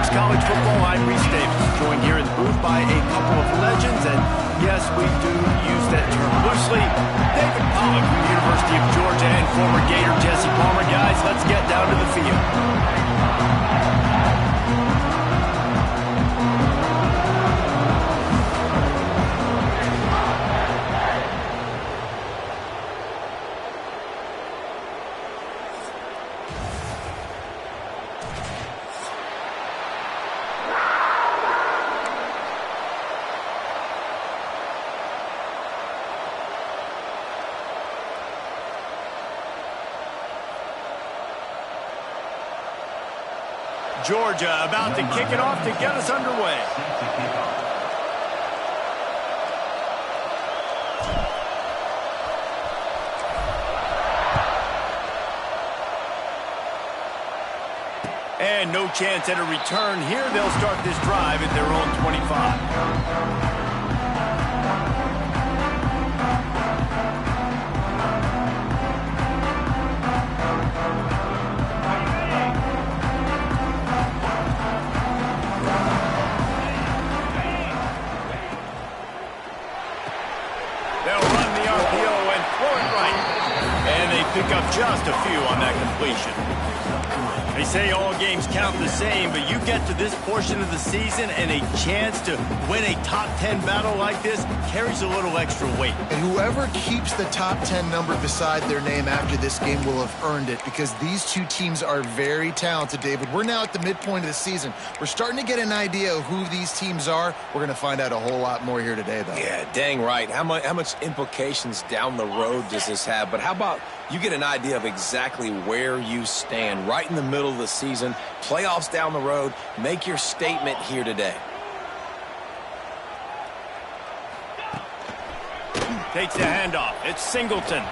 Amc's College Football. I'm Reese Davis, joined here in the booth by a couple of legends, and yes, we do use that term loosely. David Pollock from the University of Georgia and former Gator Jesse Palmer. Guys, let's get down to the field. Georgia about to kick it off to get us underway. And no chance at a return here. They'll start this drive at their own 25. Pick up just a few on that completion. They say all games count the same, but you get to this portion of the season and a chance to win a top 10 battle like this carries a little extra weight. And whoever keeps the top 10 number beside their name after this game will have earned it, because these two teams are very talented, David. We're now at the midpoint of the season. We're starting to get an idea of who these teams are. We're going to find out a whole lot more here today, though. Yeah, dang right. How much implications down the road does this have? But how about you get an idea of exactly where you stand right in the middle of the season, playoffs down the road, make your statement here today. Takes the handoff. It's Singleton.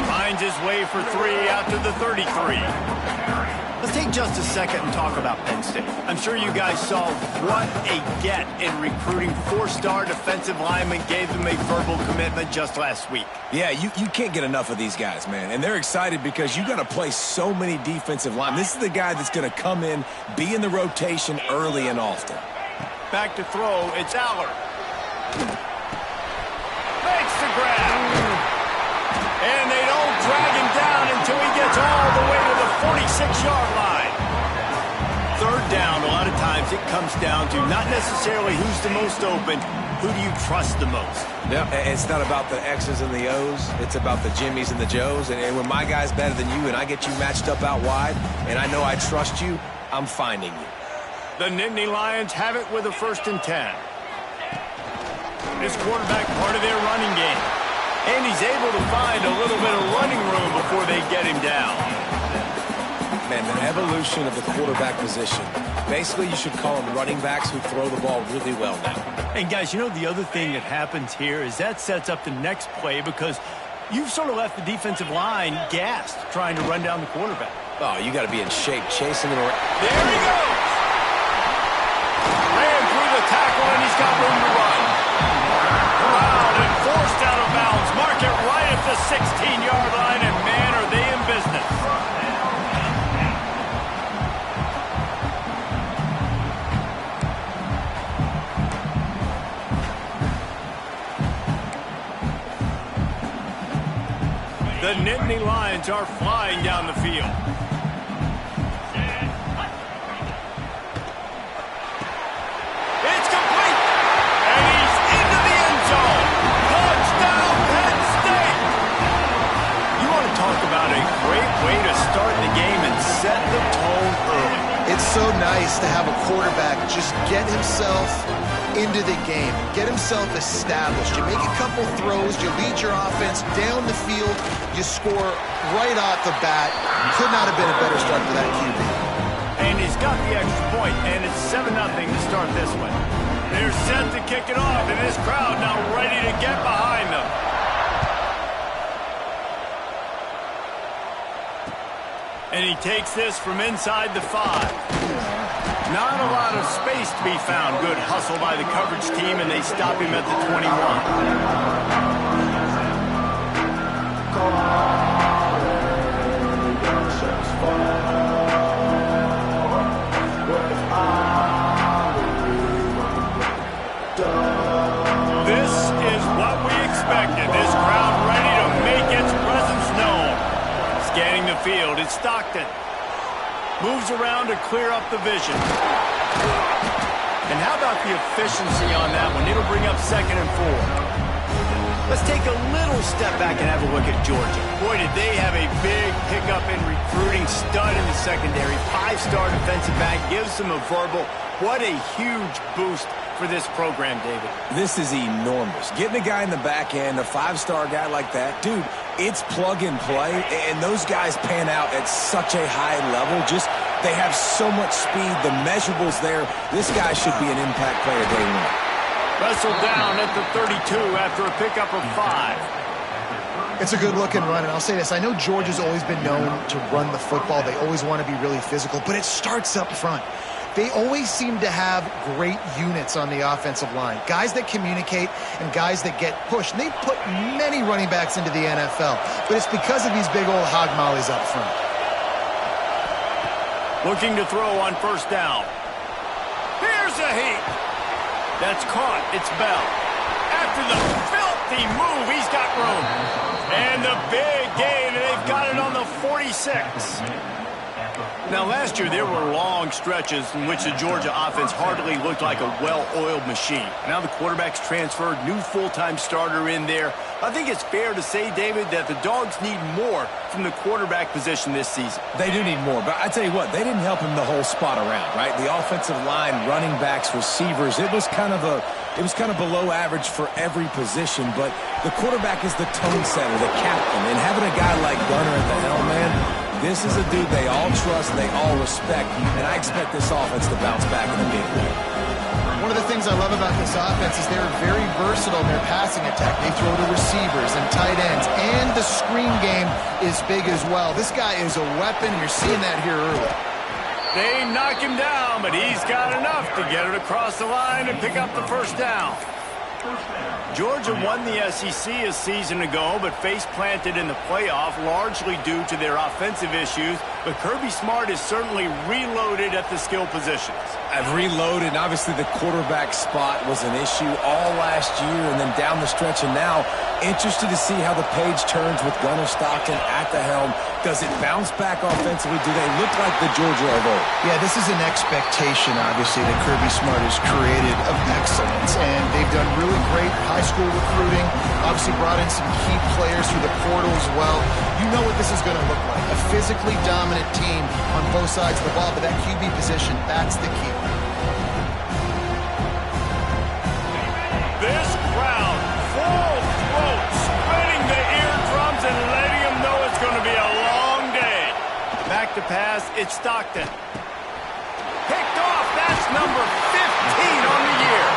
Finds his way for three out to the 33. Let's take just a second and talk about Penn State. I'm sure you guys saw what a get in recruiting four-star defensive linemen, gave them a verbal commitment just last week. Yeah, you can't get enough of these guys, man. And they're excited because you got to play so many defensive linemen. This is the guy that's going to come in, be in the rotation early and often. Back to throw, it's Aller. Makes the grab. And they don't drag him down until he gets all the way to the 46-yard line. Third down, a lot of times it comes down to not necessarily who's the most open, who do you trust the most? Yeah, it's not about the X's and the O's. It's about the Jimmys and the Joes. And when my guy's better than you and I get you matched up out wide and I know I trust you, I'm finding you. The Nittany Lions have it with a 1st and 10. This quarterback part of their running game. And he's able to find a little bit of running room before they get him down. Man, the evolution of the quarterback position. Basically, you should call them running backs who throw the ball really well now. And guys, you know the other thing that happens here is that sets up the next play because you've sort of left the defensive line gassed trying to run down the quarterback. Oh, you got to be in shape chasing him around. There he goes! Ran through the tackle and he's got room to run. Corralled and forced out of bounds. Mark it right at the 16-yard line, and man, are they in business. The Nittany Lions are flying down the field. It's complete. And he's into the end zone. Touchdown, Penn State. You want to talk about a great way to start the game and set the tone early. It's so nice to have a quarterback just get himself into the game, get himself established. You make a couple throws, you lead your offense down the field, you score right off the bat. Could not have been a better start for that QB. And he's got the extra point, and it's 7-0 to start this one. They're set to kick it off, and this crowd now ready to get behind them. And he takes this from inside the 5. Not a lot of space to be found. Good hustle by the coverage team, and they stop him at the 21. the field. It's Stockton. Moves around to clear up the vision. And how about the efficiency on that one? It'll bring up 2nd and 4. Let's take a little step back and have a look at Georgia. Boy, did they have a big pickup in recruiting. Stud in the secondary. 5-star defensive back. Gives them a verbal. What a huge boost for this program, David. This is enormous. Getting a guy in the back end, a 5-star guy like that, dude, it's plug and play, and those guys pan out at such a high level. Just, they have so much speed. The measurables there. This guy should be an impact player day one. Wrestled down at the 32 after a pickup of 5. It's a good-looking run, and I'll say this. I know Georgia's always been known to run the football. They always want to be really physical, but it starts up front. They always seem to have great units on the offensive line. Guys that communicate and guys that get pushed. And they put many running backs into the NFL, but it's because of these big old hog mollies up front. Looking to throw on 1st down. Here's a heat. That's caught. It's Bell. After the filthy move, he's got room. And the big gain, and they've got it on the 46. Now, last year, there were long stretches in which the Georgia offense hardly looked like a well-oiled machine. Now the quarterback's transferred, new full-time starter in there. I think it's fair to say, David, that the Dogs need more from the quarterback position this season. They do need more, but I tell you what, they didn't help him the whole spot around, right? The offensive line, running backs, receivers, it was kind of below average for every position, but the quarterback is the tone setter, the captain, and having a guy like Gunner at the helm, man, this is a dude they all trust, they all respect, and I expect this offense to bounce back in a big way. One of the things I love about this offense is they're very versatile in their passing attack. They throw to receivers and tight ends, and the screen game is big as well. This guy is a weapon, and you're seeing that here early. They knock him down, but he's got enough to get it across the line and pick up the 1st down. Georgia won the SEC a season ago, but face-planted in the playoff largely due to their offensive issues. But Kirby Smart is certainly reloaded at the skill positions. I've reloaded, and obviously the quarterback spot was an issue all last year and then down the stretch, and now interested to see how the page turns with Gunner Stockton at the helm. Does it bounce back offensively? Do they look like the Georgia of old? Yeah, this is an expectation, obviously, that Kirby Smart has created of excellence, and they've done really great high school recruiting, obviously brought in some key players through the portal as well. You know what this is going to look like, a physically dominant team on both sides of the ball, but that QB position, that's the key. This crowd, full throat, spreading the eardrums and letting them know it's going to be a long day. Back to pass, it's Stockton. Picked off, that's number 15 on the year.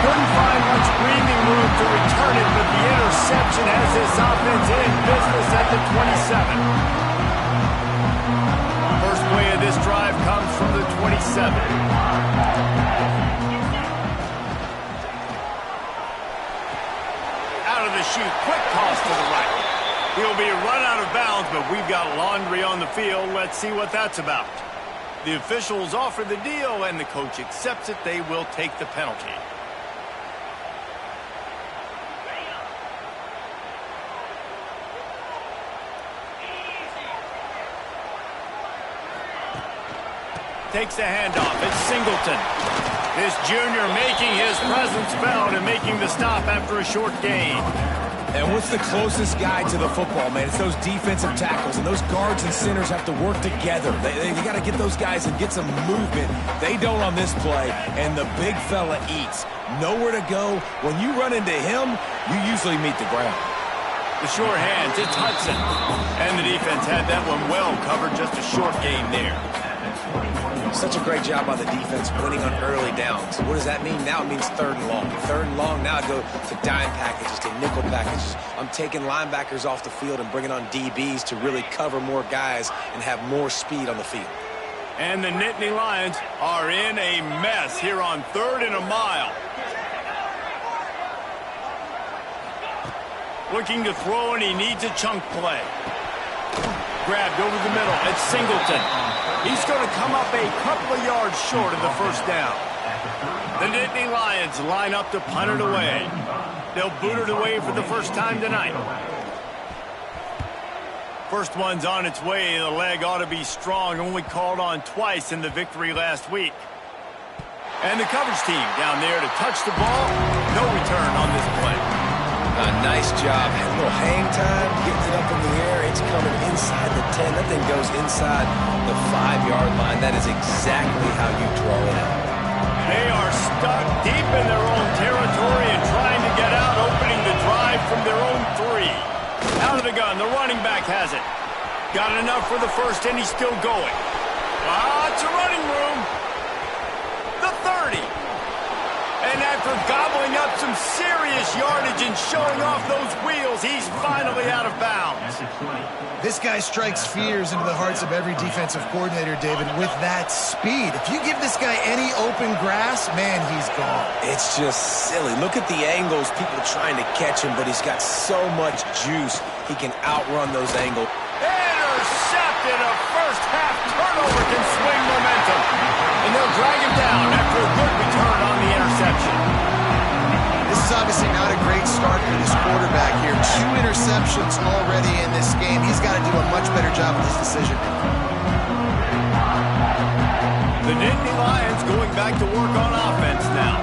Couldn't find much breathing room to return it, but the interception has this offense in business at the 27. First play of this drive comes from the 27. Out of the chute, quick toss to the right. He'll be run out of bounds, but we've got laundry on the field. Let's see what that's about. The officials offer the deal, and the coach accepts it. They will take the penalty. Takes the handoff. It's Singleton. This junior making his presence felt and making the stop after a short gain. And what's the closest guy to the football, man? It's those defensive tackles, and those guards and centers have to work together. They got to get those guys and get some movement. They don't on this play, and the big fella eats. Nowhere to go. When you run into him, you usually meet the ground. The sure hands, it's Hudson. And the defense had that one well covered, just a short gain there. Such a great job by the defense winning on early downs. What does that mean? Now it means 3rd and long. 3rd and long, now I go to dime packages, to nickel packages. I'm taking linebackers off the field and bringing on DBs to really cover more guys and have more speed on the field. And the Nittany Lions are in a mess here on 3rd and a mile. Looking to throw, and he needs a chunk play. Grabbed over the middle. It's Singleton. He's going to come up a couple of yards short of the 1st down. The Nittany Lions line up to punt it away. They'll boot it away for the first time tonight. First one's on its way. The leg ought to be strong. Only called on twice in the victory last week. And the coverage team down there to touch the ball. No return on this play. Nice job. Had a little hang time, getting it up in the air. It's coming inside the 10. That thing goes inside the 5-yard line. That is exactly how you draw it out. They are stuck deep in their own territory and trying to get out, opening the drive from their own 3. Out of the gun, the running back has it. Got enough for the first, and he's still going. Lots of running room. The 30. And after gobbling up some serious yardage and showing off those wheels, he's finally out of bounds. This guy strikes fears into the hearts of every defensive coordinator, David, with that speed. If you give this guy any open grass, man, he's gone. It's just silly. Look at the angles, people trying to catch him, but he's got so much juice, he can outrun those angles. Intercepted. A first-half turnover can swing momentum. And they'll drag him down after a good return on the interception. This is obviously not a great start for this quarterback here. 2 interceptions already in this game. He's got to do a much better job with his decision. The Nittany Lions going back to work on offense now.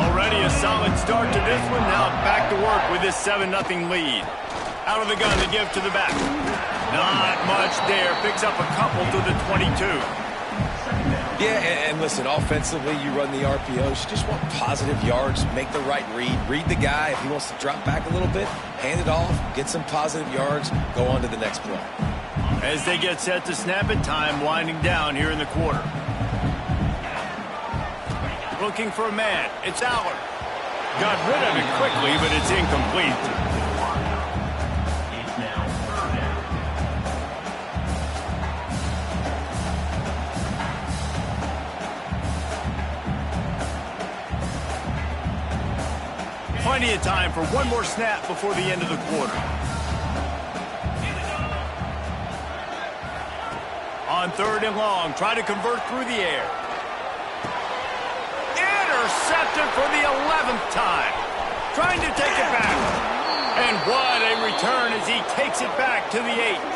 Already a solid start to this one. Now back to work with this 7-0 lead. Out of the gun to give to the back. Not much there. Picks up a couple to the 22. Yeah, and listen, offensively, you run the RPOs. You just want positive yards, make the right read. Read the guy. If he wants to drop back a little bit, hand it off, get some positive yards, go on to the next play. As they get set to snap it, time winding down here in the quarter. Looking for a man. It's Allard. Got rid of it quickly, but it's incomplete. Plenty of time for one more snap before the end of the quarter. On 3rd and long, try to convert through the air. Intercepted for the 11th time. Trying to take it back. And what a return as he takes it back to the 8.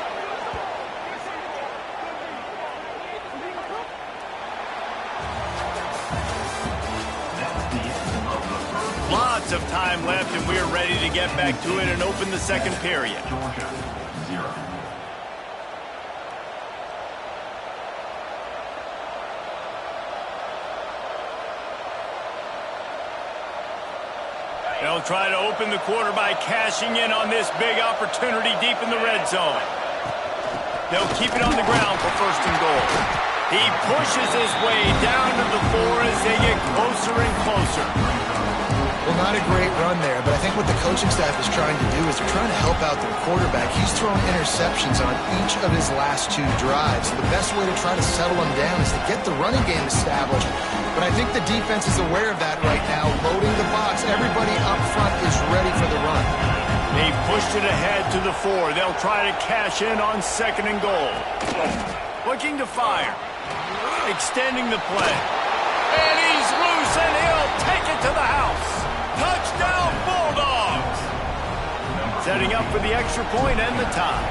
Lots of time left, and we're ready to get back to it and open the second period. They'll try to open the quarter by cashing in on this big opportunity deep in the red zone. They'll keep it on the ground for 1st and goal. He pushes his way down to the 4 as they get closer and closer. Well, not a great run there, but I think what the coaching staff is trying to do is they're trying to help out their quarterback. He's thrown interceptions on each of his last 2 drives. So the best way to try to settle him down is to get the running game established. But I think the defense is aware of that right now, loading the box. Everybody up front is ready for the run. They pushed it ahead to the 4. They'll try to cash in on 2nd and goal. Looking to fire. Extending the play. And he's loose, and he'll take it to the house. Touchdown, Bulldogs! Setting up for the extra point and the tie.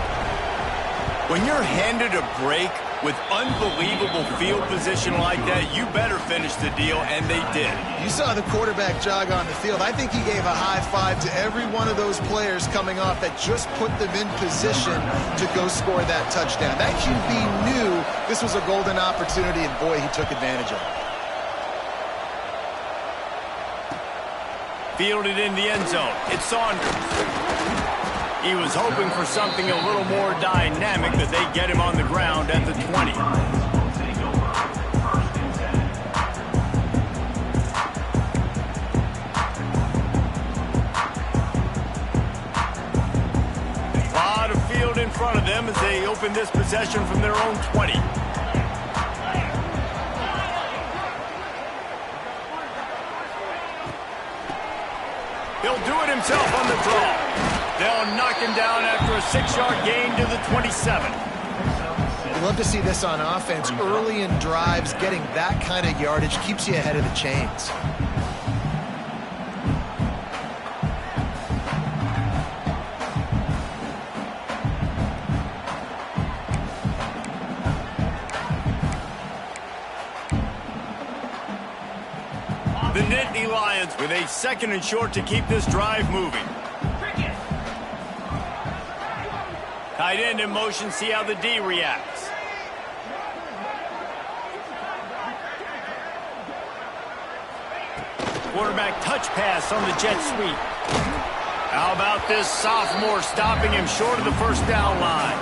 When you're handed a break with unbelievable field position like that, you better finish the deal, and they did. You saw the quarterback jog on the field. I think he gave a high five to every one of those players coming off that just put them in position to go score that touchdown. That QB knew this was a golden opportunity, and boy, he took advantage of it. Fielded in the end zone. It's Saunders. He was hoping for something a little more dynamic, that they get him on the ground at the 20. A lot of field in front of them as they open this possession from their own 20. He'll do it himself on the draw. They'll knock him down after a 6-yard gain to the 27. I'd love to see this on offense. Early in drives, getting that kind of yardage keeps you ahead of the chains. Nittany Lions with a 2nd and short to keep this drive moving. Tight end in motion, see how the D reacts. Quarterback touch pass on the jet sweep. How about this sophomore stopping him short of the first down line?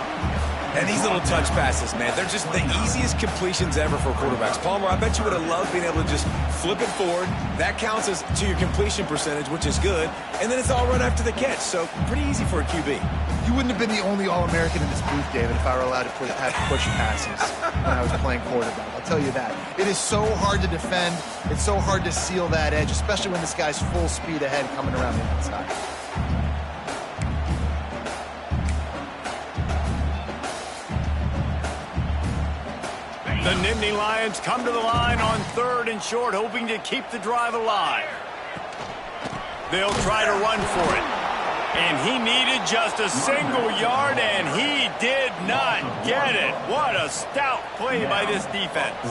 And these little touch passes, man, they're just the easiest completions ever for quarterbacks. Palmer, I bet you would have loved being able to just flip it forward. That counts as to your completion percentage, which is good. And then it's all run after the catch, so pretty easy for a QB. You wouldn't have been the only All-American in this booth, David, if I were allowed to have push passes when I was playing quarterback. I'll tell you that. It is so hard to defend. It's so hard to seal that edge, especially when this guy's full speed ahead coming around the outside. The Nittany Lions come to the line on 3rd and short, hoping to keep the drive alive. They'll try to run for it. And he needed just a single yard, and he did not get it. What a stout play by this defense.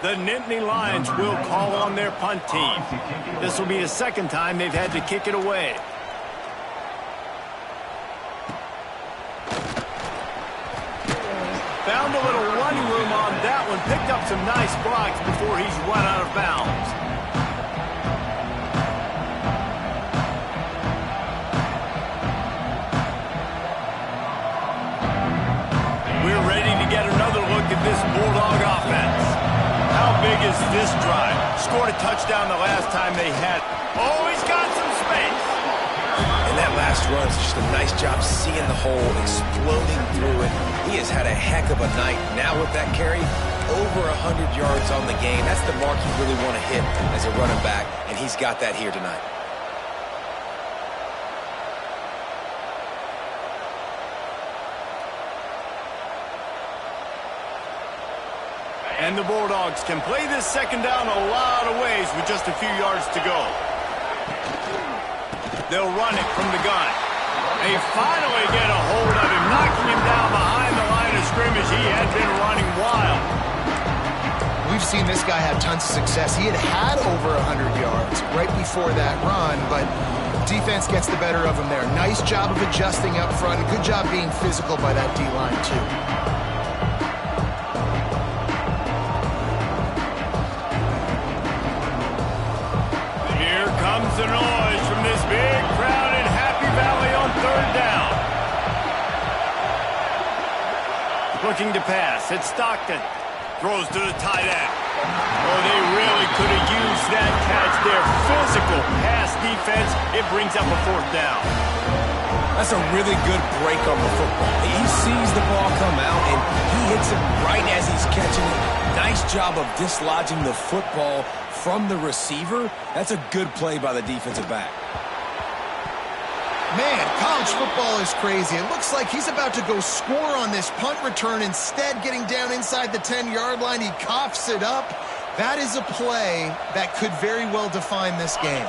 The Nittany Lions will call on their punt team. This will be the 2nd time they've had to kick it away. Found a little running room on that one. Picked up some nice blocks before he's run out of bounds. We're ready to get another look at this Bulldog offense. How big is this drive? Scored a touchdown the last time they had. Oh, he's got some space. And that last run is just a nice job seeing the hole, exploding through it. He has had a heck of a night. Now with that carry, over 100 yards on the game. That's the mark you really want to hit as a running back, and he's got that here tonight. And the Bulldogs can play this 2nd down a lot of ways with just a few yards to go. They'll run it from the gun. They finally get a hold of him, knocking him down behind the line of scrimmage. He had been running wild. We've seen this guy have tons of success. He had over 100 yards right before that run, but defense gets the better of him there. Nice job of adjusting up front. Good job being physical by that D-line, too. Here comes the noise from this big crowd in Happy Valley on 3rd down. Looking to pass. It's Stockton. Throws to the tight end. Oh, they really could have used that catch there. Physical pass defense. It brings up a 4th down. That's a really good break on the football. He sees the ball come out, and he hits it right as he's catching it. Nice job of dislodging the football from the receiver. That's a good play by the defensive back. Man, college football is crazy. It looks like he's about to go score on this punt return. Instead, getting down inside the 10-yard line, he coughs it up. That is a play that could very well define this game.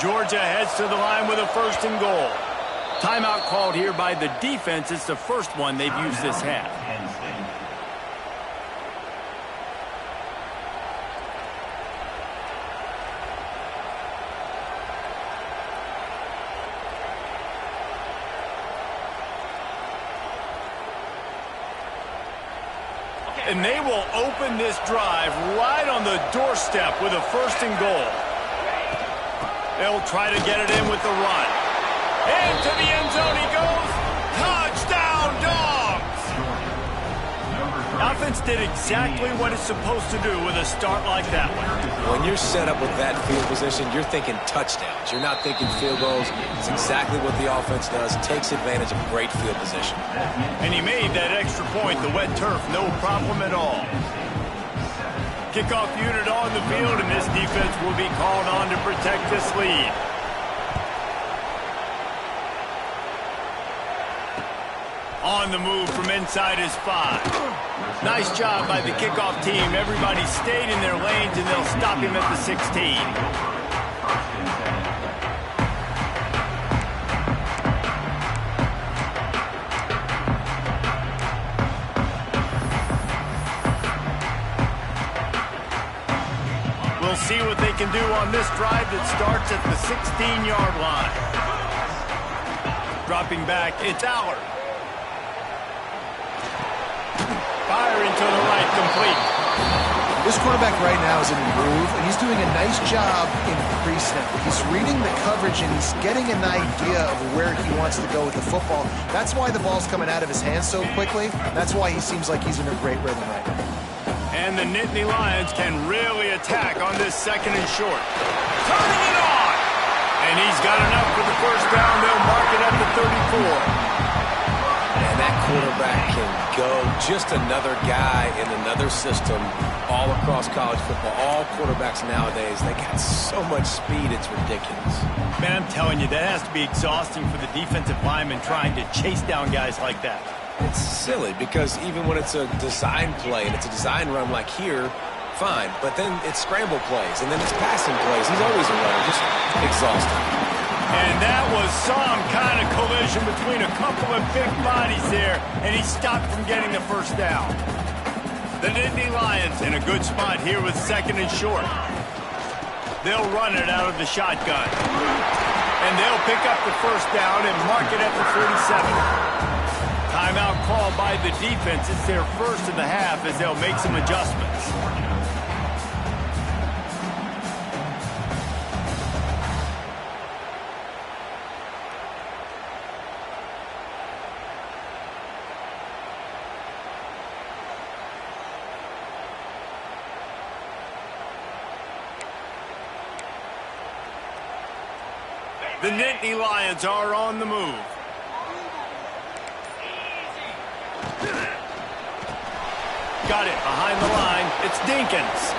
Georgia heads to the line with a 1st and goal. Timeout called here by the defense. It's the first one they've used this half. And they will open this drive right on the doorstep with a 1st and goal. They'll try to get it in with the run. Into the end zone he goes. Touchdown, Dogs! Offense did exactly what it's supposed to do with a start like that one. When you're set up with that field position, you're thinking touchdowns. You're not thinking field goals. It's exactly what the offense does. Takes advantage of great field position. And he made that extra point, the wet turf, no problem at all. Kickoff unit on the field, and this defense will be called on to protect this lead. On the move from inside his 5. Nice job by the kickoff team. Everybody stayed in their lanes, and they'll stop him at the 16. see what they can do on this drive that starts at the 16-yard line. Dropping back, it's Aller. Firing to the right, complete. This quarterback right now is in a groove, and he's doing a nice job in pre-snap. He's reading the coverage, and he's getting an idea of where he wants to go with the football. That's why the ball's coming out of his hands so quickly. That's why he seems like he's in a great rhythm right now. And the Nittany Lions can really attack on this second and short. Turning it on! And he's got enough for the first down. They'll mark it at the 34. And that quarterback can go. Just another guy in another system all across college football. All quarterbacks nowadays, they got so much speed, it's ridiculous. Man, I'm telling you, that has to be exhausting for the defensive lineman trying to chase down guys like that. It's silly because even when it's a design play and it's a design run like here, fine. But then it's scramble plays and then it's passing plays. He's always a runner, just exhausting. And that was some kind of collision between a couple of big bodies there, and he stopped from getting the first down. The Nittany Lions in a good spot here with second and short. They'll run it out of the shotgun. And they'll pick up the first down and mark it at the 47. Timeout called by the defense. It's their first of the half as they'll make some adjustments. The Nittany Lions are on the move. Got it behind the line. It's Dinkins.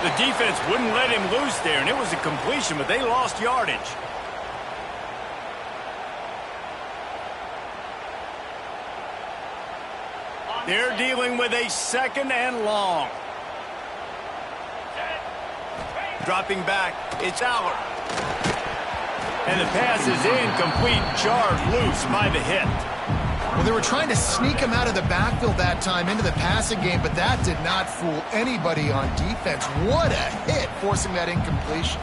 The defense wouldn't let him loose there, and it was a completion, but they lost yardage. They're dealing with a second and long. Dropping back, it's Aller. And the pass is incomplete, jarred loose by the hit. Well, they were trying to sneak him out of the backfield that time into the passing game, but that did not fool anybody on defense. What a hit, forcing that incompletion.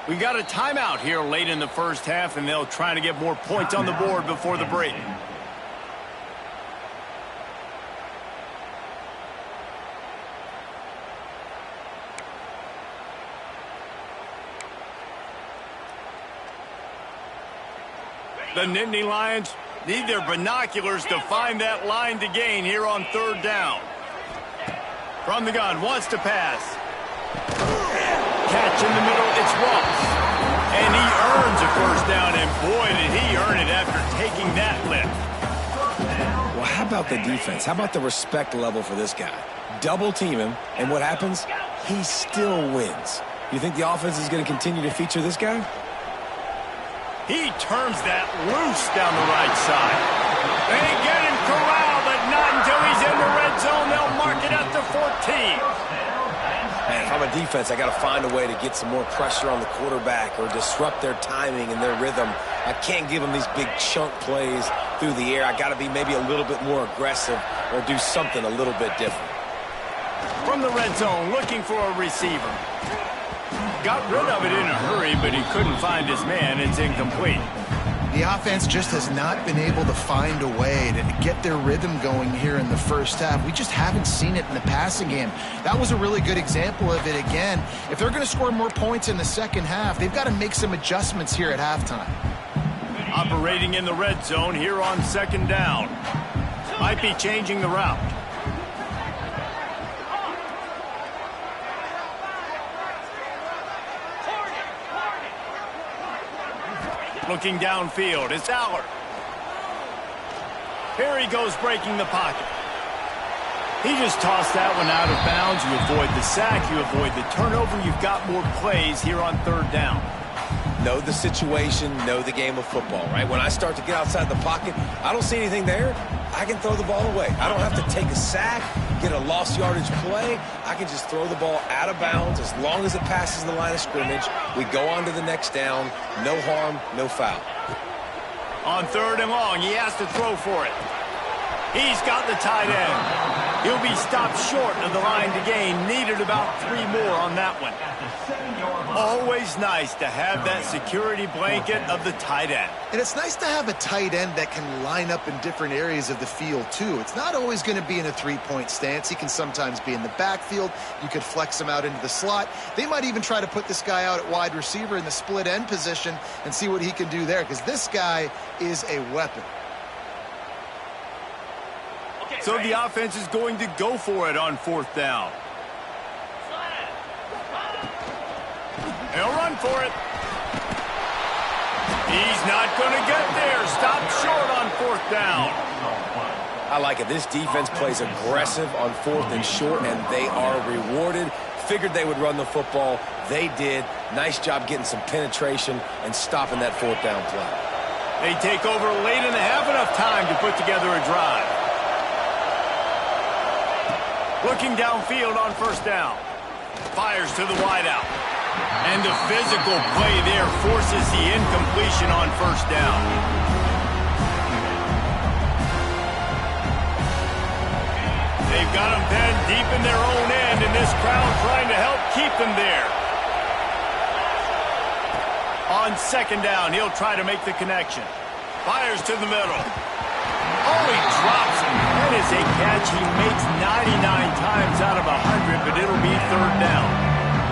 We got a timeout here late in the first half, and they'll try to get more points on the board before the break. The Nittany Lions need their binoculars to find that line to gain here on third down. From the gun, wants to pass. Catch in the middle, it's Ross. And he earns a first down, and boy, did he earn it after taking that lift. Well, how about the defense? How about the respect level for this guy? Double team him, and what happens? He still wins. You think the offense is going to continue to feature this guy? He turns that loose down the right side. They get him corralled, but not until he's in the red zone. They'll mark it at the 14. Man, if I'm a defense, I got to find a way to get some more pressure on the quarterback or disrupt their timing and their rhythm. I can't give them these big chunk plays through the air. I got to be maybe a little bit more aggressive or do something a little bit different. From the red zone, looking for a receiver. Got rid of it in a hurry, but he couldn't find his man. It's incomplete. The offense just has not been able to find a way to get their rhythm going here in the first half. We just haven't seen it in the passing game. That was a really good example of it again. If they're going to score more points in the second half, they've got to make some adjustments here at halftime. Operating in the red zone here on second down. Might be changing the route. Looking downfield, it's Aller. Here he goes breaking the pocket. He just tossed that one out of bounds. You avoid the sack, you avoid the turnover. You've got more plays here on third down. know the situation, know the game of football, right? When I start to get outside the pocket, I don't see anything there, I can throw the ball away. I don't have to take a sack, get a lost yardage play. I can just throw the ball out of bounds as long as it passes the line of scrimmage. We go on to the next down. No harm, no foul. On 3rd and long, he has to throw for it. He's got the tight end. He'll be stopped short of the line to gain. Needed about 3 more on that one. Always nice to have that security blanket of the tight end. And it's nice to have a tight end that can line up in different areas of the field, too. It's not always going to be in a 3-point stance. He can sometimes be in the backfield. You could flex him out into the slot. They might even try to put this guy out at wide receiver in the split end position and see what he can do there, because this guy is a weapon. So the offense is going to go for it on 4th down. He'll run for it. He's not going to get there. Stopped short on 4th down. I like it. This defense plays aggressive on 4th and short, and they are rewarded. Figured they would run the football. They did. Nice job getting some penetration and stopping that 4th down play. They take over late and have enough time to put together a drive. Looking downfield on 1st down. Fires to the wideout. And the physical play there forces the incompletion on 1st down. They've got them penned deep in their own end, and this crowd trying to help keep them there. On 2nd down, he'll try to make the connection. Fires to the middle. Oh, he drops it. That is a catch he makes 99 times out of 100, but it'll be 3rd down.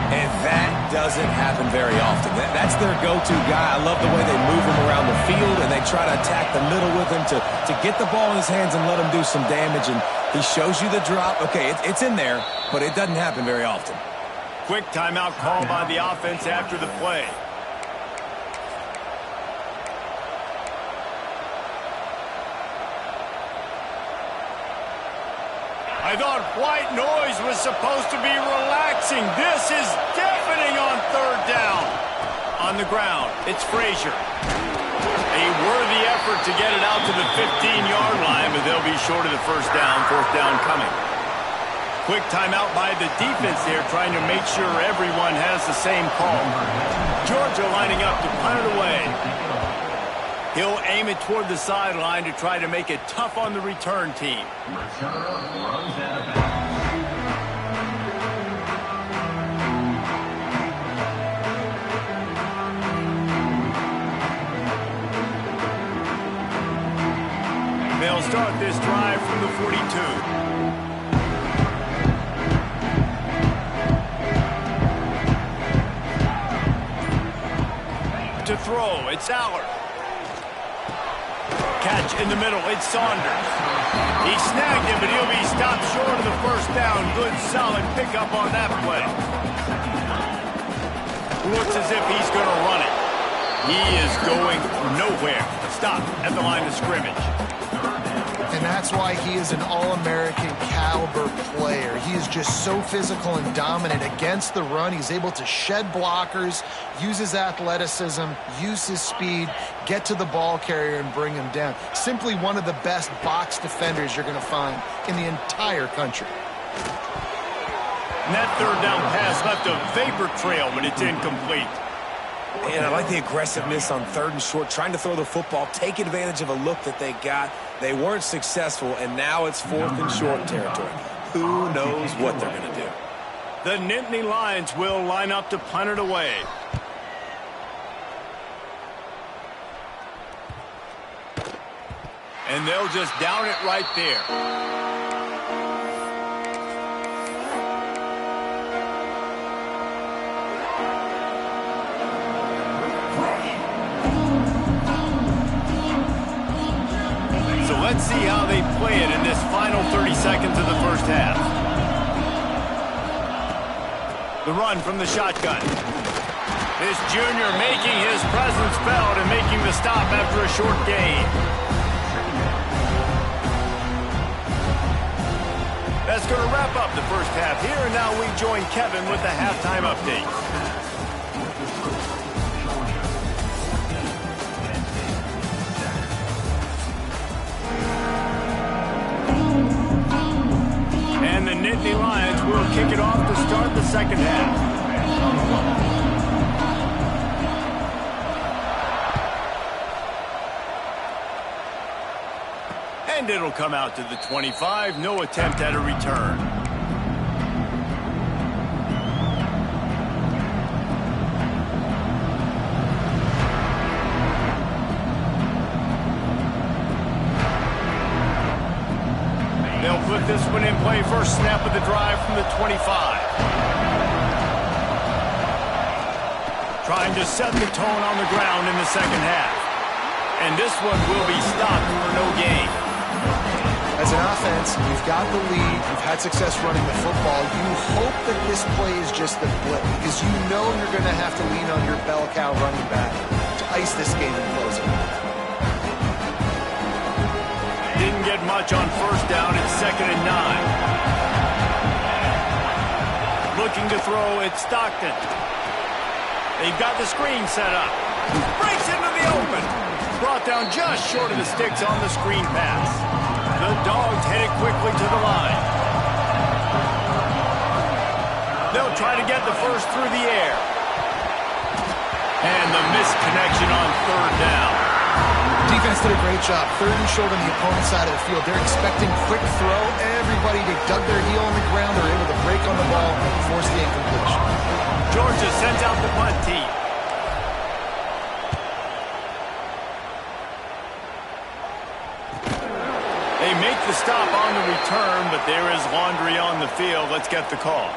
And that doesn't happen very often. That's their go-to guy. I love the way they move him around the field, and they try to attack the middle with him to get the ball in his hands and let him do some damage. And he shows you the drop. Okay, it's in there, but it doesn't happen very often. Quick timeout call by the offense after the play. I thought white noise was supposed to be relaxing. This is deafening on 3rd down. On the ground, it's Frazier. A worthy effort to get it out to the 15-yard line, but they'll be short of the 1st down, 4th down coming. Quick timeout by the defense there, trying to make sure everyone has the same call. Georgia lining up to punt it away. He'll aim it toward the sideline to try to make it tough on the return team. They'll start this drive from the 42. To throw, it's Allard. Catch in the middle, it's Saunders. He snagged him, but he'll be stopped short of the 1st down. Good, solid pickup on that play. Looks as if he's going to run it. He is going nowhere. Stop at the line of scrimmage. And that's why he is an All-American caliber player. He is just so physical and dominant against the run. He's able to shed blockers, use his athleticism, use his speed, get to the ball carrier and bring him down. Simply one of the best box defenders you're going to find in the entire country. And that 3rd down pass left a vapor trail, but it's incomplete. And I like the aggressiveness on 3rd and short, trying to throw the football, take advantage of a look that they got. They weren't successful, and now it's 4th and short territory. Who knows what they're going to do? The Nittany Lions will line up to punt it away. And they'll just down it right there. Let's see how they play it in this final 30 seconds of the 1st half. The run from the shotgun. This junior making his presence felt and making the stop after a short gain. That's going to wrap up the 1st half here, and now we join Kevin with the halftime update. Nittany Lions will kick it off to start the second half. And it'll come out to the 25. No attempt at a return. They'll put this one in play. First snap of the drive from the 25. Trying to set the tone on the ground in the second half. And this one will be stopped for no gain. As an offense, you've got the lead, you've had success running the football. You hope that this play is just the blip because you know you're going to have to lean on your bell cow running back to ice this game and close it. Didn't get much on first down. It's 2nd and 9. Looking to throw, it's Stockton. They've got the screen set up. Breaks into the open. Brought down just short of the sticks on the screen pass. The Dogs headed quickly to the line. They'll try to get the first through the air. And the missed connection on 3rd down. Defense did a great job. 3rd and short on the opponent's side of the field. They're expecting quick throw. Everybody, they dug their heel on the ground. They're able to break on the ball and force the incompletion. Georgia sends out the punt team. They make the stop on the return, but there is laundry on the field. Let's get the call.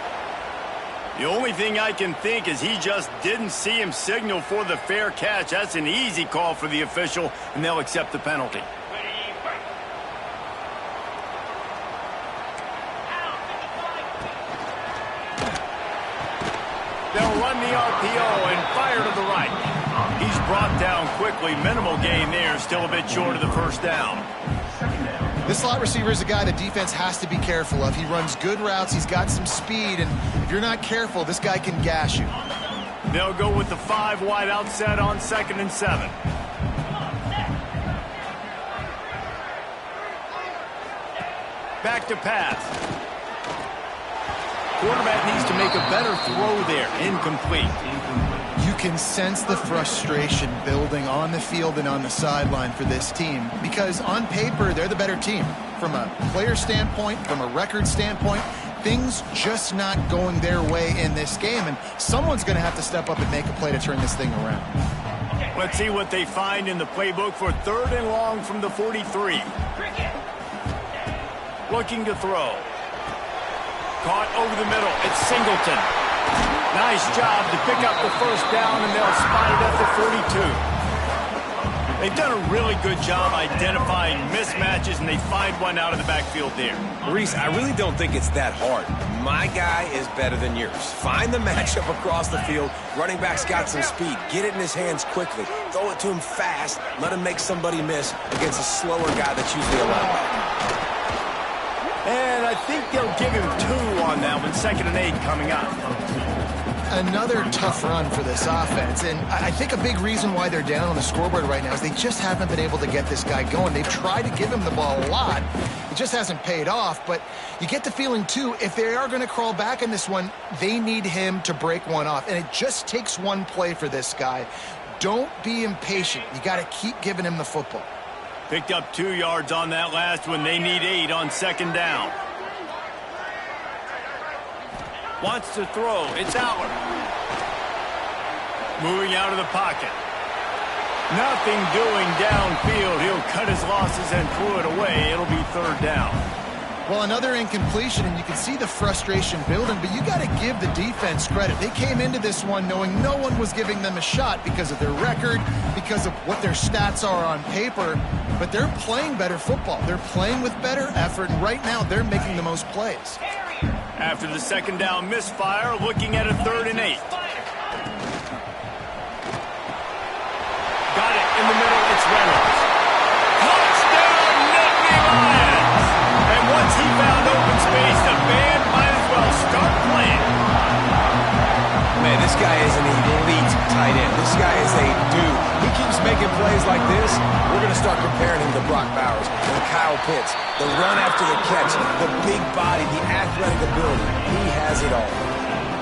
The only thing I can think is he just didn't see him signal for the fair catch. That's an easy call for the official, and they'll accept the penalty. They'll run the RPO and fire to the right. He's brought down quickly. Minimal gain there. Still a bit short of the first down. This slot receiver is a guy the defense has to be careful of. He runs good routes. He's got some speed, and if you're not careful, this guy can gash you. They'll go with the 5 wide out set on 2nd and 7. Back to pass. Quarterback needs to make a better throw there. Incomplete. You can sense the frustration building on the field and on the sideline for this team because on paper, they're the better team. From a player standpoint, from a record standpoint, things just not going their way in this game, and someone's going to have to step up and make a play to turn this thing around. Let's see what they find in the playbook for 3rd and long from the 43. Looking to throw. Caught over the middle. It's Singleton. Nice job to pick up the first down, and they'll spot it at the 42. They've done a really good job identifying mismatches, and they find one out of the backfield there. Reese, I really don't think it's that hard. My guy is better than yours. Find the matchup across the field. Running back's got some speed. Get it in his hands quickly. Throw it to him fast. Let him make somebody miss against a slower guy that's usually a linebacker. And I think they'll give him 2 on that one. 2nd and 8 coming up. Another tough run for this offense, and I think a big reason why they're down on the scoreboard right now is they just haven't been able to get this guy going. They've tried to give him the ball a lot. It just hasn't paid off, but you get the feeling, too, if they are going to crawl back in this one, they need him to break one off, and it just takes one play for this guy. Don't be impatient. You got to keep giving him the football. Picked up 2 yards on that last one. They need 8 on 2nd down. Wants to throw. It's Allard. Moving out of the pocket. Nothing doing downfield. He'll cut his losses and throw it away. It'll be 3rd down. Well, another incompletion, and you can see the frustration building, but you got to give the defense credit. They came into this one knowing no one was giving them a shot because of their record, because of what their stats are on paper, but they're playing better football. They're playing with better effort, and right now they're making the most plays. After the 2nd down misfire, looking at a 3rd and 8. Got it in the middle. It's Reynolds. Touchdown, Nittany Lions! And once he found open space, the band might as well start playing. Man, this This guy is an elite tight end. This guy is a dude. He keeps making plays like this. We're going to start comparing him to Brock Bowers and Kyle Pitts. The run after the catch, the big body, the athletic ability. He has it all.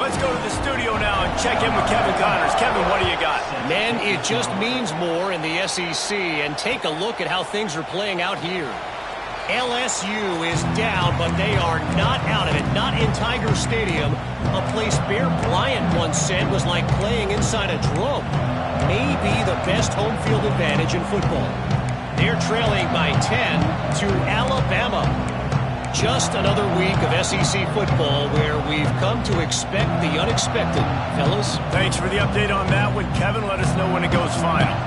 Let's go to the studio now and check in with Kevin Connors. Kevin, what do you got? Man, it just means more in the SEC, and take a look at how things are playing out here. LSU is down, but they are not out of it, not in Tiger Stadium, a place Bear Bryant once said was like playing inside a drum. Maybe the best home field advantage in football. They're trailing by 10 to Alabama. Just another week of SEC football where we've come to expect the unexpected. Fellas? Thanks for the update on that one, Kevin. Let us know when it goes final.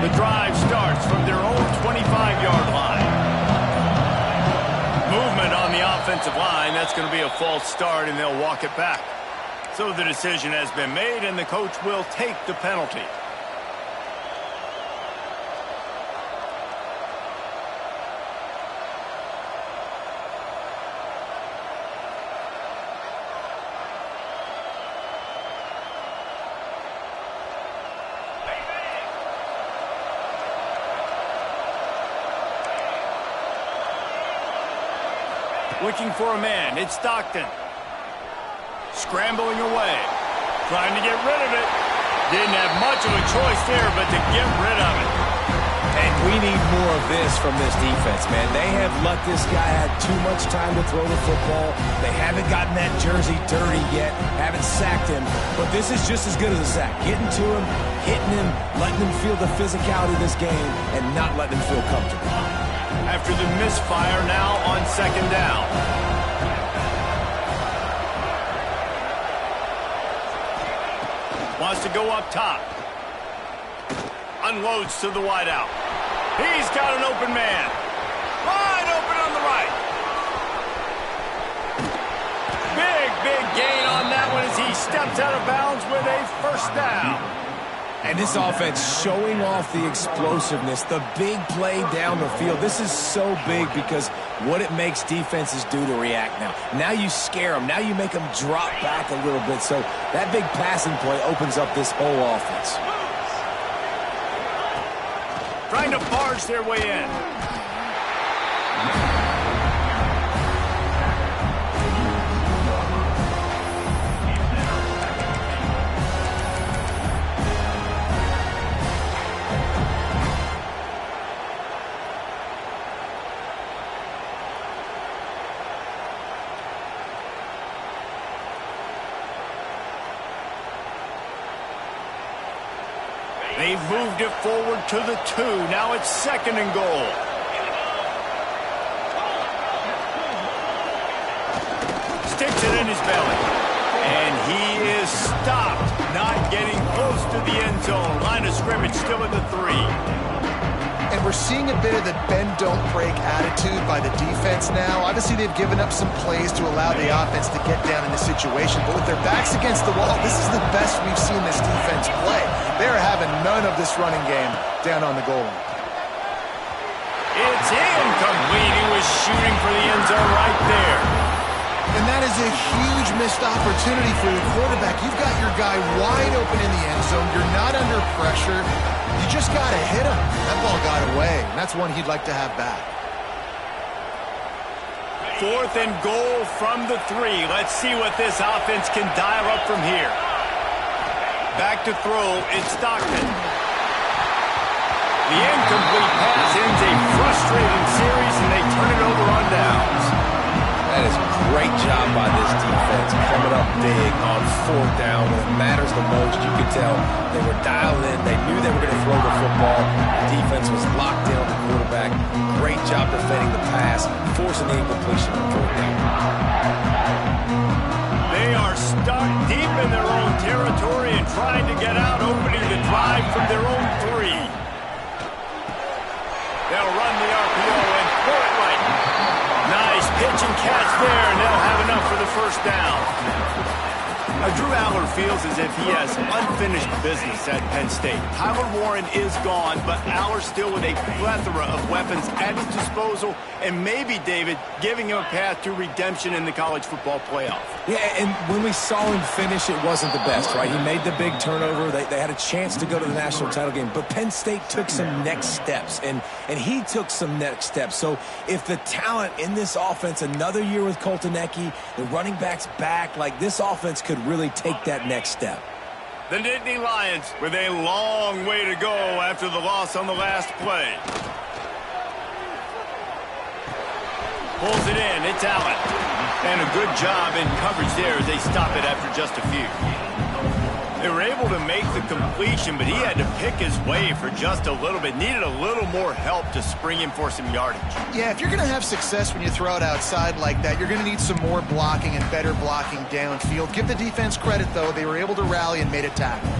The drive starts from their own 25-yard line. Movement on the offensive line. That's going to be a false start, and they'll walk it back. So the decision has been made, and the coach will take the penalty. Looking for a man. It's Stockton. Scrambling away. Trying to get rid of it. Didn't have much of a choice there, but to get rid of it. And we need more of this from this defense, man. They have let this guy have too much time to throw the football. They haven't gotten that jersey dirty yet. Haven't sacked him. But this is just as good as a sack. Getting to him, hitting him, letting him feel the physicality of this game, and not letting him feel comfortable. After the misfire, now on second down. Wants to go up top. Unloads to the wideout. He's got an open man. Wide open on the right. Big gain on that one as he steps out of bounds with a first down. And this offense showing off the explosiveness, the big play down the field. This is so big because what it makes defenses do to react now. Now you scare them. Now you make them drop back a little bit. So that big passing play opens up this whole offense. Trying to barge their way in. They've moved it forward to the 2. Now it's second and goal. Sticks it in his belly. And he is stopped. Not getting close to the end zone. Line of scrimmage still at the 3. And we're seeing a bit of the bend-don't-break attitude by the defense now. Obviously, they've given up some plays to allow the offense to get down in the situation. But with their backs against the wall, this is the best we've seen this defense play. They're having none of this running game down on the goal line. It's incomplete. He was shooting for the end zone right there. And that is a huge missed opportunity for the quarterback. You've got your guy wide open in the end zone. You're not under pressure. You just got to hit him. That ball got away, and that's one he'd like to have back. Fourth and goal from the 3. Let's see what this offense can dial up from here. Back to throw, it's Stockton. The incomplete pass ends a frustrating series, and they turn it over on downs. That is a great job by this defense, coming up big on fourth down when it matters the most. You could tell they were dialed in. They knew they were going to throw the football. The defense was locked in on the quarterback. Great job defending the pass, forcing the incompletion on fourth down. They are stuck deep in their own territory and trying to get out, opening the drive from their own 3. They'll run the RPO and throw it right. Nice pitch and catch there, and they'll have enough for the first down. Drew Aller feels as if he has unfinished business at Penn State. Tyler Warren is gone, but Aller still with a plethora of weapons at his disposal, and maybe, David, giving him a path to redemption in the college football playoff. Yeah, and when we saw him finish, it wasn't the best, right? He made the big turnover. They had a chance to go to the national title game, but Penn State took some next steps, and he took some next steps. So if the talent in this offense, another year with Colton Ecke, the running backs back, like this offense could really take that next step. The Nittany Lions with a long way to go after the loss on the last play. Pulls it in. It's Allen. And a good job in coverage there as they stop it after just a few. They were able to make the completion, but he had to pick his way for just a little bit. Needed a little more help to spring him for some yardage. Yeah, if you're going to have success when you throw it outside like that, you're going to need some more blocking and better blocking downfield. Give the defense credit, though. They were able to rally and made a tackle.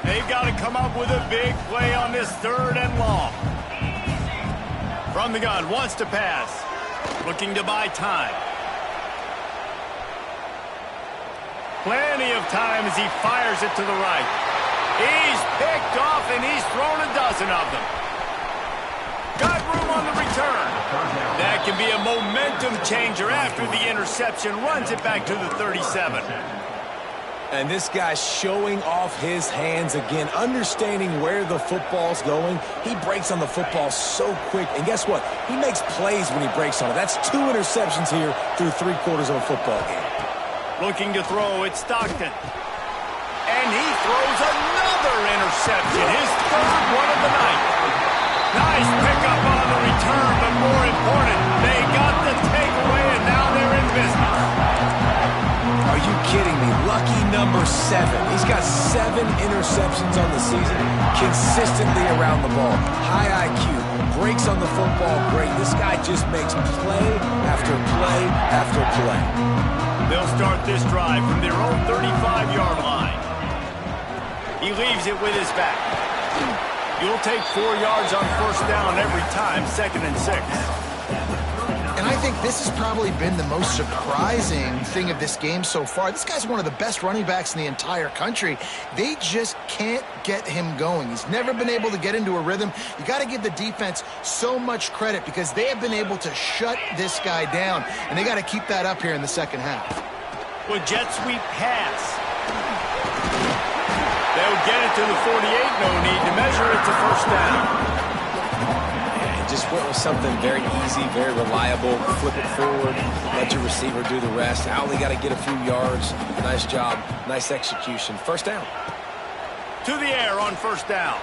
They've got to come up with a big play on this 3rd and long. From the gun, wants to pass. Looking to buy time. Plenty of time as he fires it to the right. He's picked off, and he's thrown a dozen of them. Got room on the return. That can be a momentum changer after the interception. Runs it back to the 37. And this guy's showing off his hands again, understanding where the football's going. He breaks on the football so quick. And guess what? He makes plays when he breaks on it. That's 2 interceptions here through 3 quarters of a football game. Looking to throw, it's Stockton. And he throws another interception, his 3rd one of the night. Nice pickup on the return, but more important, they got the takeaway, and now they're in business. Are you kidding me? Lucky number 7. He's got 7 interceptions on the season, consistently around the ball. High IQ, breaks on the football great. This guy just makes play after play after play. They'll start this drive from their own 35-yard line. He leaves it with his back. You'll take 4 yards on 1st down every time, 2nd and 6. And I think this has probably been the most surprising thing of this game so far. This guy's one of the best running backs in the entire country. They just can't get him going. He's never been able to get into a rhythm. You got to give the defense so much credit because they have been able to shut this guy down, and they got to keep that up here in the 2nd half. With jet sweep pass. They'll get it to the 48. No need to measure it to 1st down. Just went with something very easy, very reliable. Flip it forward, let your receiver do the rest. Only got to get a few yards. Nice job, nice execution. 1st down. To the air on 1st down.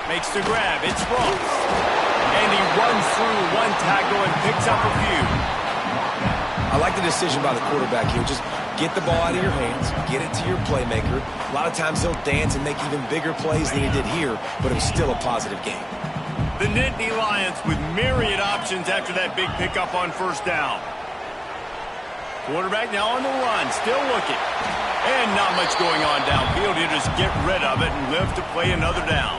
Makes the grab. It's Ross. And he runs through 1 tackle and picks up a few. I like the decision by the quarterback here. Just get the ball out of your hands, get it to your playmaker. A lot of times he'll dance and make even bigger plays than he did here, but it was still a positive game. The Nittany Lions with myriad options after that big pickup on 1st down. Quarterback now on the run, still looking. And not much going on downfield. You just get rid of it and live to play another down.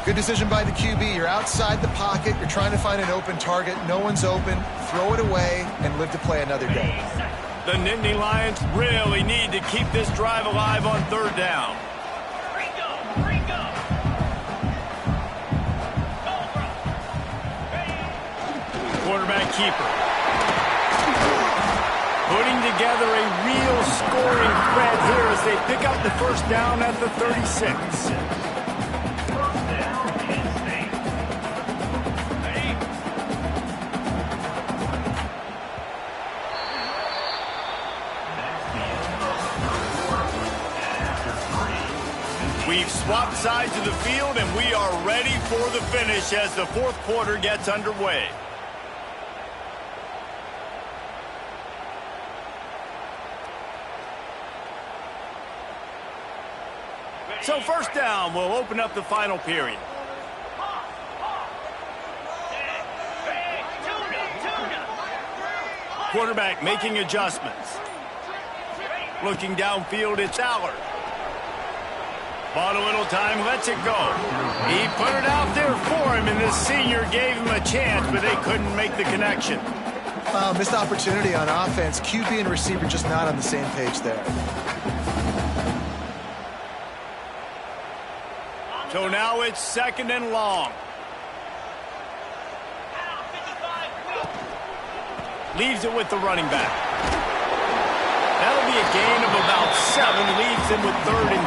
Good decision by the QB. You're outside the pocket. You're trying to find an open target. No one's open. Throw it away and live to play another day. The Nittany Lions really need to keep this drive alive on 3rd down. Quarterback keeper. Putting together a real scoring threat here as they pick up the 1st down at the 36. We've swapped sides of the field, and we are ready for the finish as the 4th quarter gets underway. So 1st down will open up the final period. Quarterback making adjustments. Looking downfield, it's Aller. Bought a little time, lets it go. He put it out there for him, and the senior gave him a chance, but they couldn't make the connection. Missed opportunity on offense. QB and receiver just not on the same page there. So now it's 2nd and long. Leaves it with the running back. That'll be a gain of about 7. Leaves him with 3rd and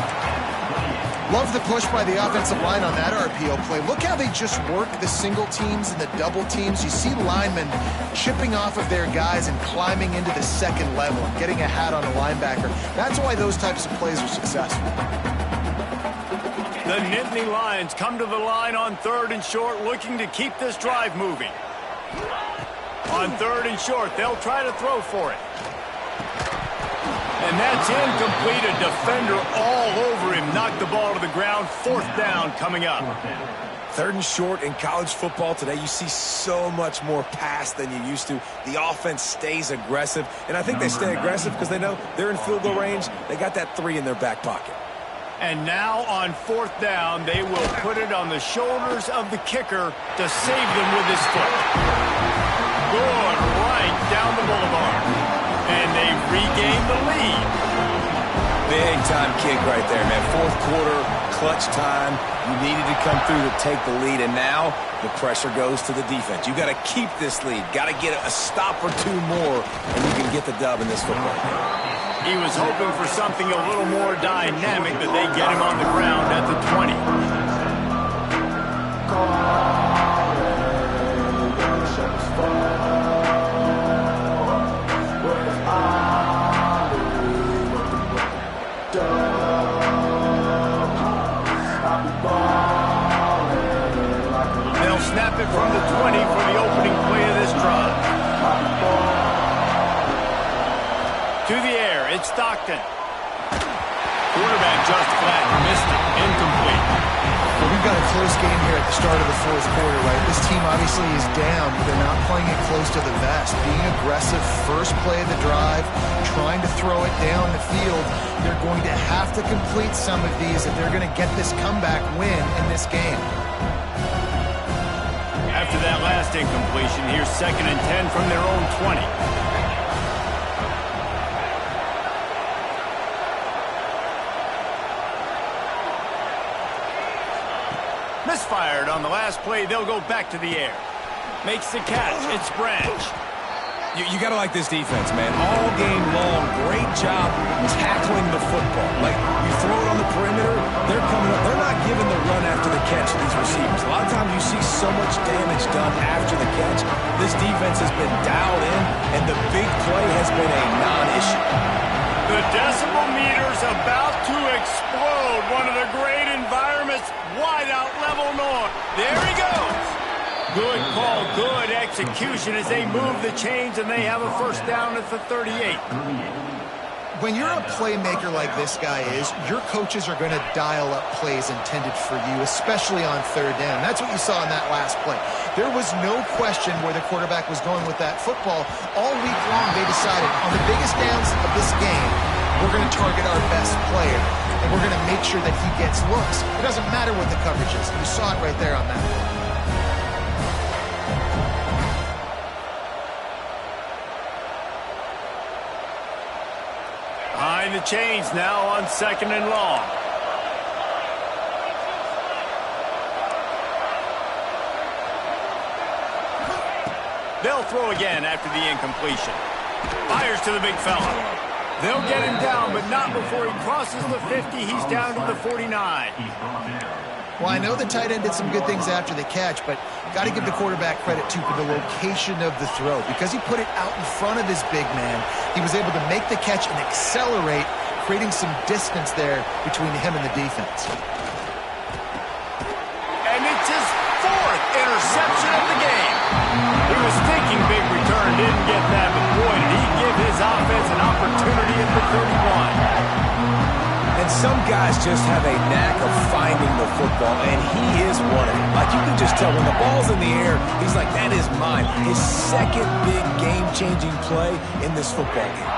3. Love the push by the offensive line on that RPO play. Look how they just work the single teams and the double teams. You see linemen chipping off of their guys and climbing into the 2nd level and getting a hat on a linebacker. That's why those types of plays are successful. The Nittany Lions come to the line on 3rd and short, looking to keep this drive moving. On 3rd and short, they'll try to throw for it. And that's incomplete. A defender all over him. Knocked the ball to the ground. 4th down coming up. 3rd and short in college football today, you see so much more pass than you used to. The offense stays aggressive, and I think they stay aggressive because they know they're in field goal range. They got that 3 in their back pocket. And now on 4th down, they will put it on the shoulders of the kicker to save them with his foot. Good right down the boulevard. And they regain the lead. Big-time kick right there, man. 4th quarter, clutch time. You needed to come through to take the lead, and now the pressure goes to the defense. You got to keep this lead. Got to get a stop or 2 more, and you can get the dub in this football game. He was hoping for something a little more dynamic, but they get him on the ground at the 20. They'll snap it from the 20 for the opening play of this drive. To the air, it's Stockton. Quarterback just flat missed it. Incomplete. Well, we've got a close game here at the start of the 4th quarter, right? This team obviously is down, but they're not playing it close to the vest. Being aggressive, first play of the drive, trying to throw it down the field. They're going to have to complete some of these if they're going to get this comeback win in this game. After that last incompletion, here's 2nd and 10 from their own 20. Misfired on the last play. They'll go back to the air. Makes the catch. It's Branch. You got to like this defense, man. All game long, great job tackling the football. Like, you throw it on the perimeter, they're coming up. They're not giving the run after the catch to these receivers. A lot of times you see so much damage done after the catch. This defense has been dialed in, and the big play has been a non-issue. The decibel meter's about to explode. One of the great environments, wide out level north. There he goes. Good call, good execution as they move the chains, and they have a 1st down at the 38. When you're a playmaker like this guy is, your coaches are going to dial up plays intended for you, especially on 3rd down. That's what you saw in that last play. There was no question where the quarterback was going with that football. All week long, they decided on the biggest downs of this game, we're going to target our best player, and we're going to make sure that he gets looks. It doesn't matter what the coverage is. You saw it right there on that play. Behind the chains now on 2nd and long. They'll throw again after the incompletion. Fires to the big fella. They'll get him down, but not before he crosses the 50. He's down to the 49. Well, I know the tight end did some good things after the catch, but got to give the quarterback credit, too, for the location of the throw. Because he put it out in front of his big man, he was able to make the catch and accelerate, creating some distance there between him and the defense. And it's his 4th interception of the game. He was thinking big return, didn't get that, but boy, did he give his offense an opportunity at the 31. And some guys just have a knack of finding the football, and he is one of them. Like, you can just tell when the ball's in the air, he's like, that is mine. His 2nd big game-changing play in this football game.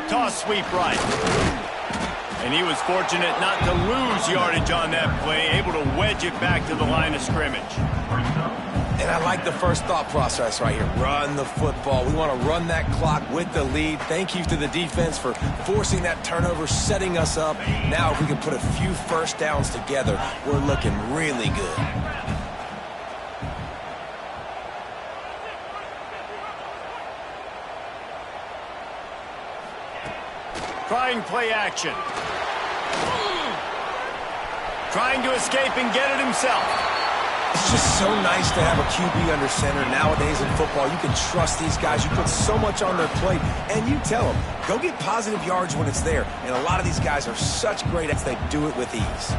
Toss sweep right. And he was fortunate not to lose yardage on that play, able to wedge it back to the line of scrimmage. And I like the first thought process right here. Run the football. We want to run that clock with the lead. Thank you to the defense for forcing that turnover, setting us up. Now if we can put a few first downs together, we're looking really good. Trying play action. Trying to escape and get it himself. It's just so nice to have a QB under center. Nowadays in football, you can trust these guys. You put so much on their plate, and you tell them, go get positive yards when it's there. And a lot of these guys are such great at they do it with ease.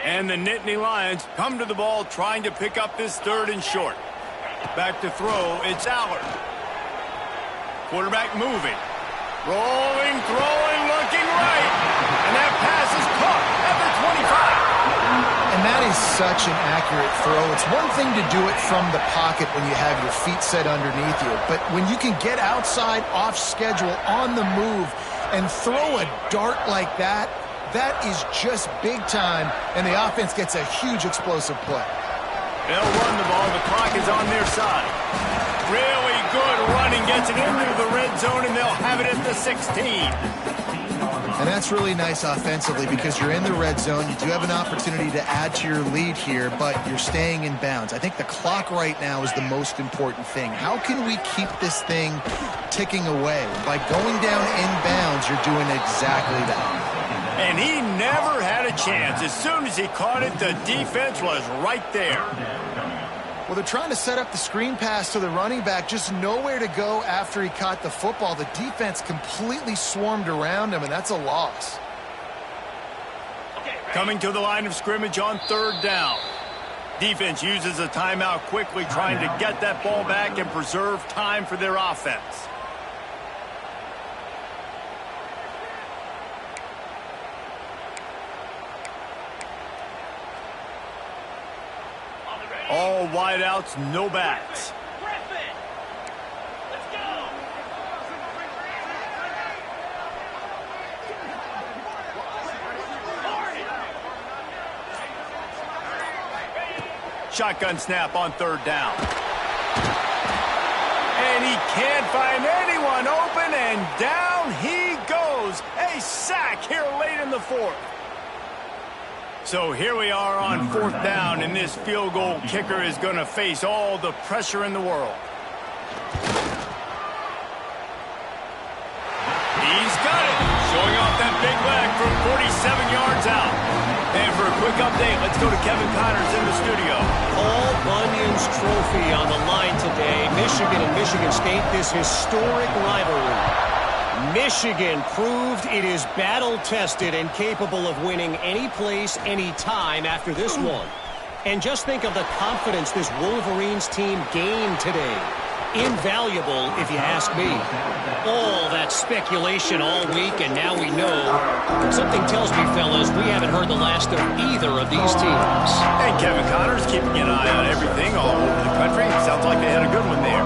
And the Nittany Lions come to the ball trying to pick up this 3rd and short. Back to throw, it's Allard. Quarterback moving. Rolling, throwing, looking right. And that pass is caught at the 25. And that is such an accurate throw. It's one thing to do it from the pocket when you have your feet set underneath you. But when you can get outside, off schedule, on the move, and throw a dart like that, that is just big time, and the offense gets a huge explosive play. They'll run the ball. The clock is on their side. Really good running. Gets it into the red zone, and they'll have it at the 16. And that's really nice offensively because you're in the red zone. You do have an opportunity to add to your lead here, but you're staying in bounds. I think the clock right now is the most important thing. How can we keep this thing ticking away? By going down in bounds, you're doing exactly that. And he never had a chance. As soon as he caught it, the defense was right there. Well, they're trying to set up the screen pass to the running back, just nowhere to go after he caught the football. The defense completely swarmed around him, and that's a loss. Coming to the line of scrimmage on 3rd down. Defense uses a timeout quickly, trying to get that ball back and preserve time for their offense. All wideouts, no backs. Shotgun snap on 3rd down. And he can't find anyone open, and down he goes. A sack here late in the 4th. So here we are on 4th down, and this field goal kicker is going to face all the pressure in the world. He's got it, showing off that big leg from 47 yards out. And for a quick update, let's go to Kevin Connors in the studio. Paul Bunyan's trophy on the line today. Michigan and Michigan State, this historic rivalry. Michigan proved it is battle-tested and capable of winning any place, any time after this one. And just think of the confidence this Wolverines team gained today. Invaluable, if you ask me. All that speculation all week, and now we know. Something tells me, fellas, we haven't heard the last of either of these teams. And Kevin Connors keeping an eye on everything all over the country. Sounds like they had a good one there.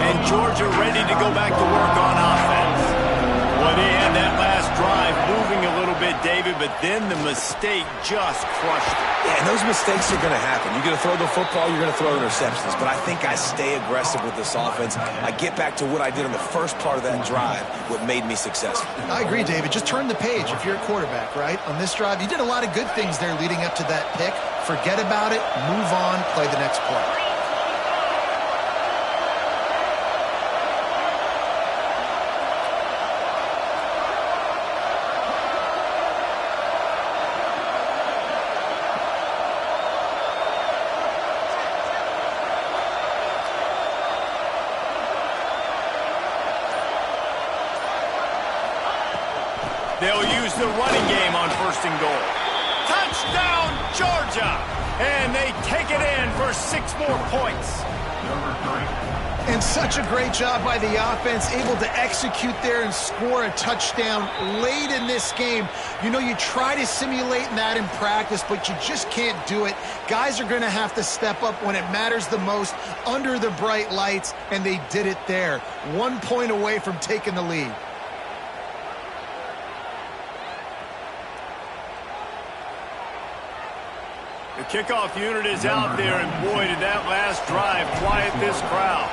And Georgia ready to go back to work on offense. Well, they had that last drive moving a little bit, David, but then the mistake just crushed it. Yeah, and those mistakes are going to happen. You're going to throw the football, you're going to throw interceptions. But I think I stay aggressive with this offense. I get back to what I did in the first part of that drive, what made me successful. I agree, David. Just turn the page if you're a quarterback, right? On this drive, you did a lot of good things there leading up to that pick. Forget about it, move on, play the next play. the running game on 1st and goal. Touchdown, Georgia! And they take it in for 6 more points. And such a great job by the offense, able to execute there and score a touchdown late in this game. You know, you try to simulate that in practice, but you just can't do it. Guys are going to have to step up when it matters the most under the bright lights, and they did it there. 1 point away from taking the lead. The kickoff unit is out there, and boy, did that last drive quiet this crowd.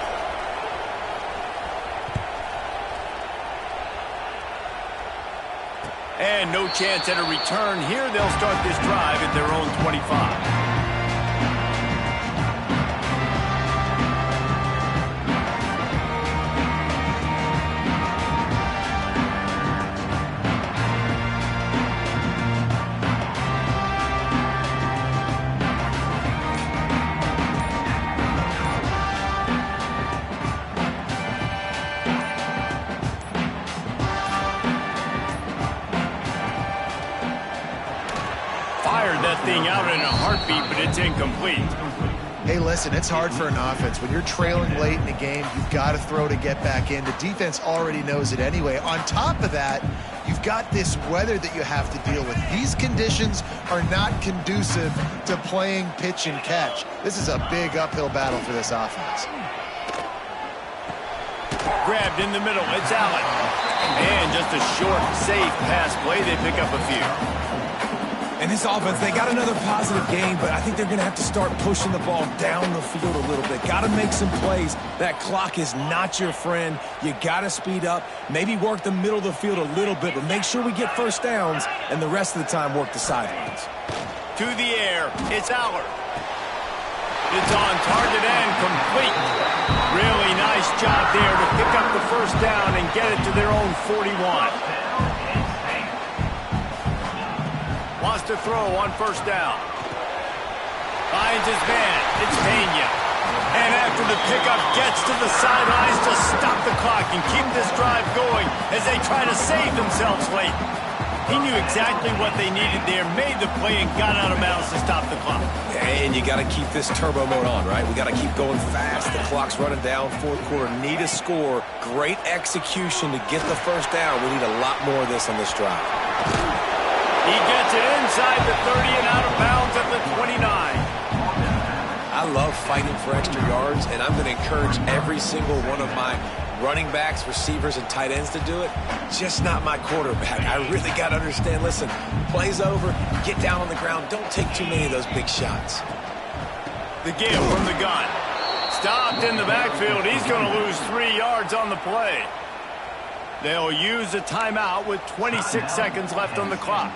And no chance at a return here. They'll start this drive at their own 25. Fired that thing out in a heartbeat, but it's incomplete. Hey, listen, it's hard for an offense. When you're trailing late in the game, you've got to throw to get back in. The defense already knows it anyway. On top of that, you've got this weather that you have to deal with. These conditions are not conducive to playing pitch and catch. This is a big uphill battle for this offense. Grabbed in the middle, it's Allen. And just a short, safe pass play. They pick up a few. And this offense, they got another positive game, but I think they're going to have to start pushing the ball down the field a little bit. Got to make some plays. That clock is not your friend. You got to speed up, maybe work the middle of the field a little bit, but make sure we get first downs, and the rest of the time work the sidelines. To the air, it's Aller. It's on target and complete. Really nice job there to pick up the first down and get it to their own 41. Wants to throw on 1st down. Finds his man. It's Pena. And after the pickup, gets to the sidelines to stop the clock and keep this drive going as they try to save themselves late. He knew exactly what they needed there, made the play, and got out of bounds to stop the clock. And you got to keep this turbo mode on, right? We got to keep going fast. The clock's running down, 4th quarter. Need a score. Great execution to get the first down. We need a lot more of this on this drive. He gets it inside the 30 and out of bounds at the 29. I love fighting for extra yards, and I'm going to encourage every single one of my running backs, receivers, and tight ends to do it. Just not my quarterback. I really got to understand, listen, play's over, get down on the ground. Don't take too many of those big shots. The give from the gun. Stopped in the backfield. He's going to lose 3 yards on the play. They'll use a timeout with 26 seconds left on the clock.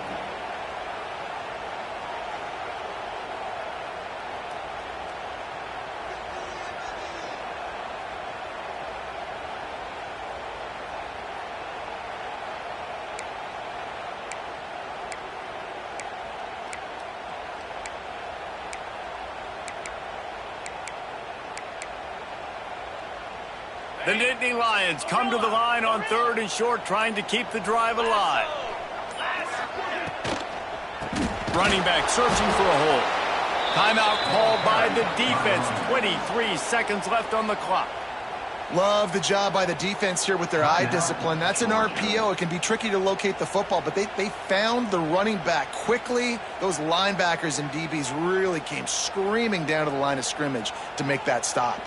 The Nittany Lions come to the line on 3rd and short, trying to keep the drive alive. Running back searching for a hole. Timeout called by the defense. 23 seconds left on the clock. Love the job by the defense here with their eye discipline. That's an RPO. It can be tricky to locate the football, but they found the running back quickly. Those linebackers and DBs really came screaming down to the line of scrimmage to make that stop.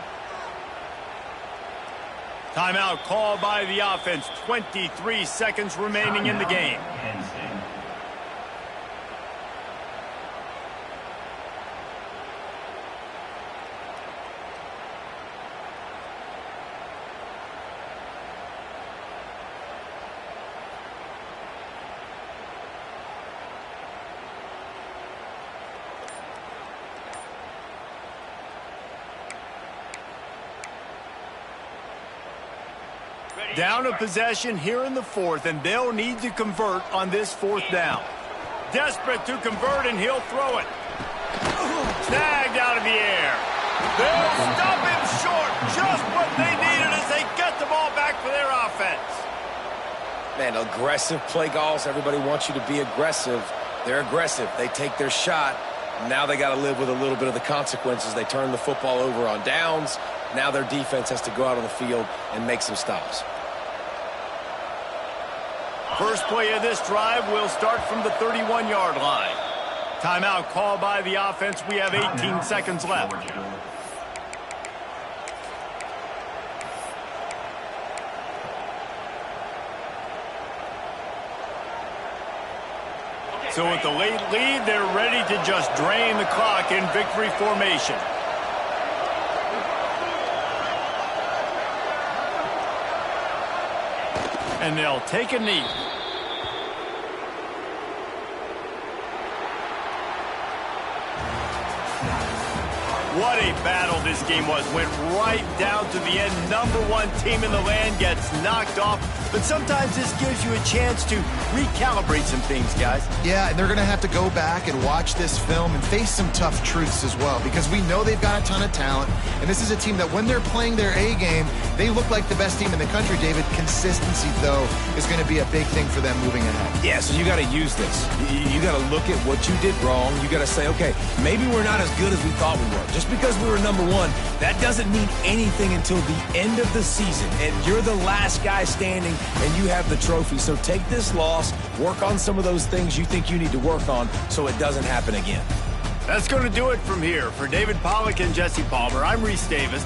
Timeout called by the offense. 23 seconds remaining in the game. Down a possession here in the 4th, and they'll need to convert on this 4th down. Desperate to convert, and he'll throw it. Snagged out of the air. They'll stop him short. Just what they needed as they get the ball back for their offense. Man, aggressive play calls. Everybody wants you to be aggressive. They're aggressive. They take their shot. Now they got to live with a little bit of the consequences. They turn the football over on downs. Now their defense has to go out on the field and make some stops. First play of this drive will start from the 31-yard line. Timeout called by the offense. We have 18 seconds left. So with the late lead, they're ready to just drain the clock in victory formation. And they'll take a knee. What a battle this game was. Went right down to the end. Number one team in the land gets knocked off. But sometimes this gives you a chance to recalibrate some things, guys. Yeah, and they're going to have to go back and watch this film and face some tough truths as well, because we know they've got a ton of talent. And this is a team that when they're playing their A game, they look like the best team in the country, David. Consistency, though, is going to be a big thing for them moving ahead. Yeah, so you got to use this. You got to look at what you did wrong. You got to say, okay, maybe we're not as good as we thought we were. Just because we were number one, that doesn't mean anything until the end of the season. And you're the last guy standing, and you have the trophy. So take this loss, work on some of those things you think you need to work on so it doesn't happen again. That's going to do it from here. For David Pollack and Jesse Palmer, I'm Reese Davis.